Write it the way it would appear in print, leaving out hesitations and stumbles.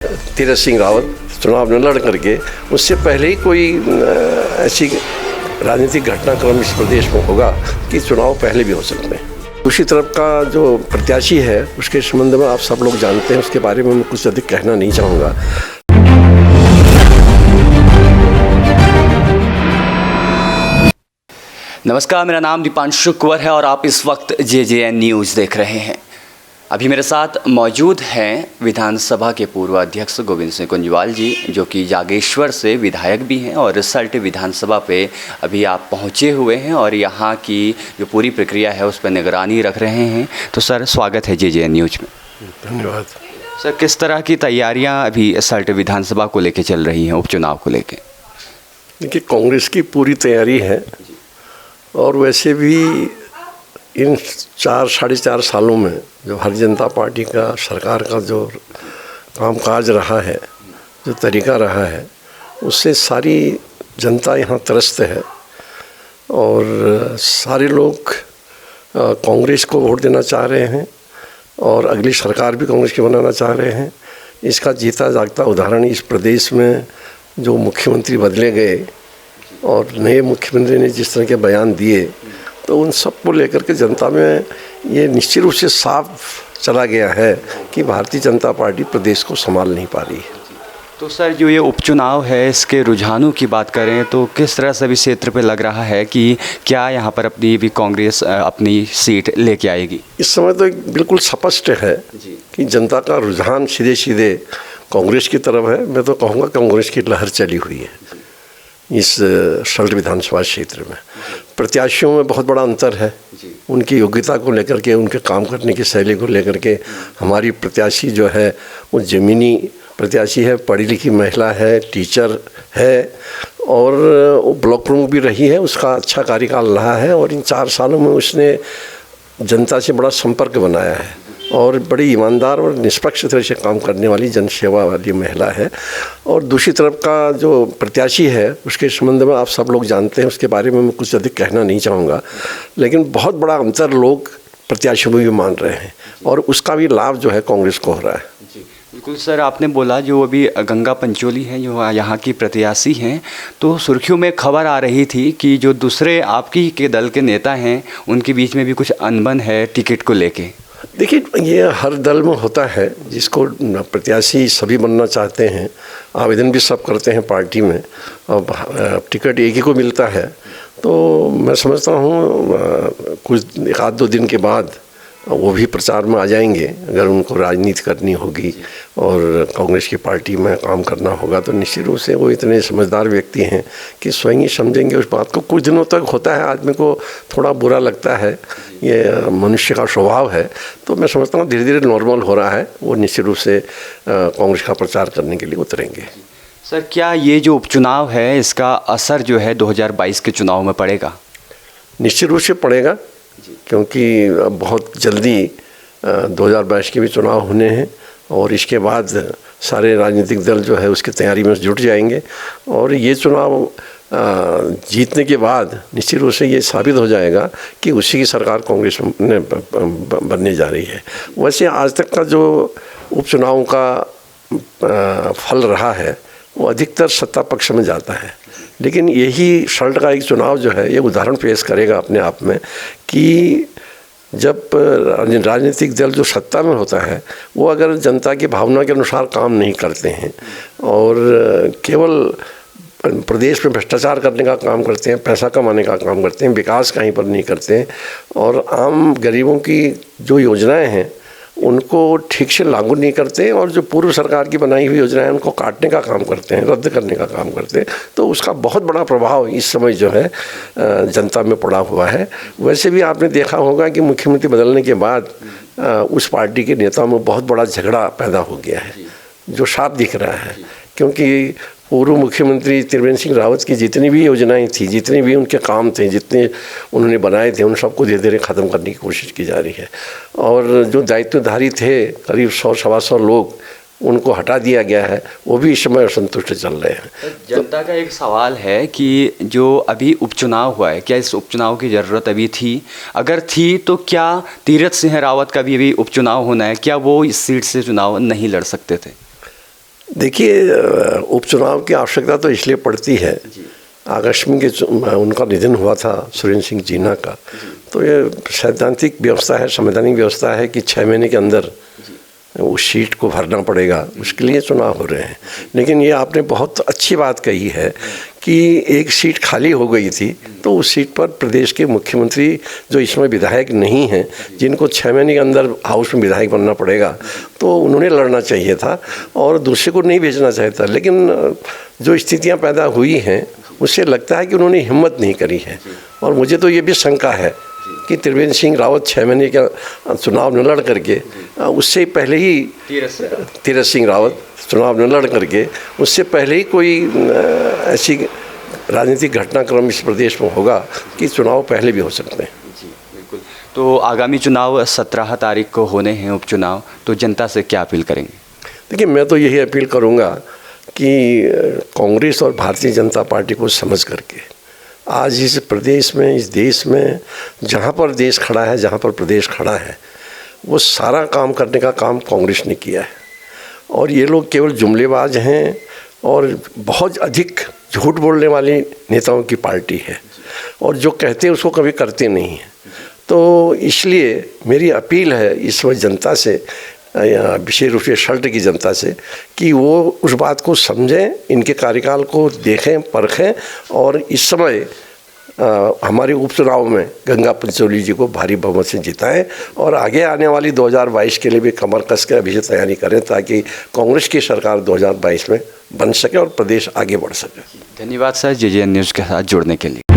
तीरथ सिंह रावत चुनाव न लड़ करके, उससे पहले ही कोई ऐसी राजनीतिक घटनाक्रम इस प्रदेश में होगा कि चुनाव पहले भी हो सकते हैं। दूसरी तरफ का जो प्रत्याशी है उसके संबंध में आप सब लोग जानते हैं, उसके बारे में मैं कुछ अधिक कहना नहीं चाहूँगा। नमस्कार, मेरा नाम दीपांशु कुंवर है और आप इस वक्त JJN न्यूज़ देख रहे हैं। अभी मेरे साथ मौजूद हैं विधानसभा के पूर्व अध्यक्ष गोविंद सिंह कुंजवाल जी, जो कि जागेश्वर से विधायक भी हैं और रिजल्ट विधानसभा पे अभी आप पहुंचे हुए हैं और यहाँ की जो पूरी प्रक्रिया है उस पर निगरानी रख रहे हैं। तो सर, स्वागत है JJN न्यूज़ में। धन्यवाद। सर, किस तरह की तैयारियाँ अभी रिजल्ट विधानसभा को लेकर चल रही हैं, उपचुनाव को लेकर? देखिए, कांग्रेस की पूरी तैयारी है और वैसे भी इन 4-4.5 सालों में जो भारतीय जनता पार्टी का सरकार का जो कामकाज रहा है, जो तरीका रहा है, उससे सारी जनता यहाँ त्रस्त है और सारे लोग कांग्रेस को वोट देना चाह रहे हैं और अगली सरकार भी कांग्रेस की बनाना चाह रहे हैं। इसका जीता जागता उदाहरण इस प्रदेश में जो मुख्यमंत्री बदले गए और नए मुख्यमंत्री ने जिस तरह के बयान दिए, तो उन सब को लेकर के जनता में ये निश्चित रूप से साफ चला गया है कि भारतीय जनता पार्टी प्रदेश को संभाल नहीं पा रही है। तो सर, जो ये उपचुनाव है इसके रुझानों की बात करें तो किस तरह से भी क्षेत्र पे लग रहा है कि क्या यहाँ पर अपनी भी कांग्रेस अपनी सीट लेके आएगी? इस समय तो बिल्कुल स्पष्ट है कि जनता का रुझान सीधे सीधे कांग्रेस की तरफ है। मैं तो कहूँगा कांग्रेस की लहर चली हुई है इस सल्ट विधानसभा क्षेत्र में। प्रत्याशियों में बहुत बड़ा अंतर है, उनकी योग्यता को लेकर के, उनके काम करने की शैली को लेकर के। हमारी प्रत्याशी जो है वो ज़मीनी प्रत्याशी है, पढ़ी लिखी महिला है, टीचर है और वो ब्लॉक प्रमुख भी रही है, उसका अच्छा कार्यकाल रहा है और इन 4 सालों में उसने जनता से बड़ा संपर्क बनाया है और बड़ी ईमानदार और निष्पक्ष तरह से काम करने वाली जनसेवा वाली महिला है। और दूसरी तरफ का जो प्रत्याशी है उसके संबंध में आप सब लोग जानते हैं, उसके बारे में मैं कुछ अधिक कहना नहीं चाहूँगा, लेकिन बहुत बड़ा अंतर लोग प्रत्याशियों में भी मान रहे हैं और उसका भी लाभ जो है कांग्रेस को हो रहा है। बिल्कुल सर, आपने बोला जो अभी गंगा पंचोली हैं जो यहाँ की प्रत्याशी हैं, तो सुर्खियों में खबर आ रही थी कि जो दूसरे आपकी के दल के नेता हैं उनके बीच में भी कुछ अनबन है टिकट को लेके। देखिए, ये हर दल में होता है, जिसको प्रत्याशी सभी बनना चाहते हैं, आवेदन भी सब करते हैं पार्टी में और टिकट एक ही को मिलता है। तो मैं समझता हूँ कुछ 1-2 दिन के बाद वो भी प्रचार में आ जाएंगे। अगर उनको राजनीति करनी होगी और कांग्रेस की पार्टी में काम करना होगा तो निश्चित रूप से वो इतने समझदार व्यक्ति हैं कि स्वयं ही समझेंगे उस बात को। कुछ दिनों तक होता है, आदमी को थोड़ा बुरा लगता है, ये मनुष्य का स्वभाव है। तो मैं समझता हूँ धीरे धीरे नॉर्मल हो रहा है, वो निश्चित रूप से कांग्रेस का प्रचार करने के लिए उतरेंगे। सर, क्या ये जो उपचुनाव है इसका असर जो है 2022 के चुनाव में पड़ेगा? निश्चित रूप से पड़ेगा, क्योंकि बहुत जल्दी 2022 के भी चुनाव होने हैं और इसके बाद सारे राजनीतिक दल जो है उसकी तैयारी में जुट जाएंगे और ये चुनाव जीतने के बाद निश्चित रूप से ये साबित हो जाएगा कि उसी की सरकार कांग्रेस ने बनने जा रही है। वैसे आज तक का जो उपचुनाव का फल रहा है वो अधिकतर सत्ता पक्ष में जाता है, लेकिन यही सल्ट का एक चुनाव जो है ये उदाहरण पेश करेगा अपने आप में कि जब राजनीतिक दल जो सत्ता में होता है वो अगर जनता की भावना के अनुसार काम नहीं करते हैं और केवल प्रदेश में भ्रष्टाचार करने का काम करते हैं, पैसा कमाने का काम करते हैं, विकास कहीं पर नहीं करते हैं और आम गरीबों की जो योजनाएं हैं उनको ठीक से लागू नहीं करते और जो पूर्व सरकार की बनाई हुई योजनाएं उनको काटने का काम करते हैं, रद्द करने का काम करते हैं, तो उसका बहुत बड़ा प्रभाव इस समय जो है जनता में पड़ा हुआ है। वैसे भी आपने देखा होगा कि मुख्यमंत्री बदलने के बाद उस पार्टी के नेताओं में बहुत बड़ा झगड़ा पैदा हो गया है, जो साफ दिख रहा है, क्योंकि पूर्व मुख्यमंत्री त्रिवेंद्र सिंह रावत की जितनी भी योजनाएं थी, जितने भी उनके काम थे, जितने उन्होंने बनाए थे, उन सबको धीरे धीरे ख़त्म करने की कोशिश की जा रही है और जो दायित्वधारी थे करीब 100-125 लोग उनको हटा दिया गया है, वो भी इस समय असंतुष्ट चल रहे हैं। जनता का एक सवाल है कि जो अभी उपचुनाव हुआ है, क्या इस उपचुनाव की ज़रूरत अभी थी? अगर थी तो क्या तीरथ सिंह रावत का भी अभी उपचुनाव होना है? क्या वो इस सीट से चुनाव नहीं लड़ सकते थे? देखिए, उपचुनाव की आवश्यकता तो इसलिए पड़ती है, आकस्मिक उनका निधन हुआ था सुरेंद्र सिंह जीना का, तो ये सैद्धांतिक व्यवस्था है, संवैधानिक व्यवस्था है कि 6 महीने के अंदर उस सीट को भरना पड़ेगा, उसके लिए चुनाव हो रहे हैं। लेकिन ये आपने बहुत अच्छी बात कही है कि एक सीट खाली हो गई थी, तो उस सीट पर प्रदेश के मुख्यमंत्री जो इसमें विधायक नहीं हैं, जिनको 6 महीने के अंदर हाउस में विधायक बनना पड़ेगा, तो उन्होंने लड़ना चाहिए था और दूसरे को नहीं भेजना चाहिए था। लेकिन जो स्थितियां पैदा हुई हैं, उससे लगता है कि उन्होंने हिम्मत नहीं करी है। और मुझे तो ये भी शंका है कि त्रिवेंद्र सिंह रावत 6 महीने का चुनाव न लड़ करके, उससे पहले ही तीरथ सिंह रावत चुनाव न लड़ करके, उससे पहले ही कोई ऐसी राजनीतिक घटनाक्रम इस प्रदेश में होगा कि चुनाव पहले भी हो सकते हैं। जी बिल्कुल। तो आगामी चुनाव 17 तारीख को होने हैं, उपचुनाव, तो जनता से क्या अपील करेंगे? देखिए, मैं तो यही अपील करूँगा कि कांग्रेस और भारतीय जनता पार्टी को समझ करके आज इस प्रदेश में, इस देश में, जहाँ पर देश खड़ा है, जहाँ पर प्रदेश खड़ा है, वो सारा काम करने का काम कांग्रेस ने किया है। और ये लोग केवल जुमलेबाज हैं और बहुत अधिक झूठ बोलने वाली नेताओं की पार्टी है, और जो कहते हैं उसको कभी करते नहीं हैं। तो इसलिए मेरी अपील है इस वक्त जनता से, विशेष रूप से शल्ट की जनता से, कि वो उस बात को समझें, इनके कार्यकाल को देखें, परखें, और इस समय हमारे उपचुनाव में गंगा पंचोली जी को भारी बहुमत से जिताएं और आगे आने वाली 2022 के लिए भी कमर कस के अभी से तैयारी करें, ताकि कांग्रेस की सरकार 2022 में बन सके और प्रदेश आगे बढ़ सके। धन्यवाद सर, JJN न्यूज़ के साथ जुड़ने के लिए।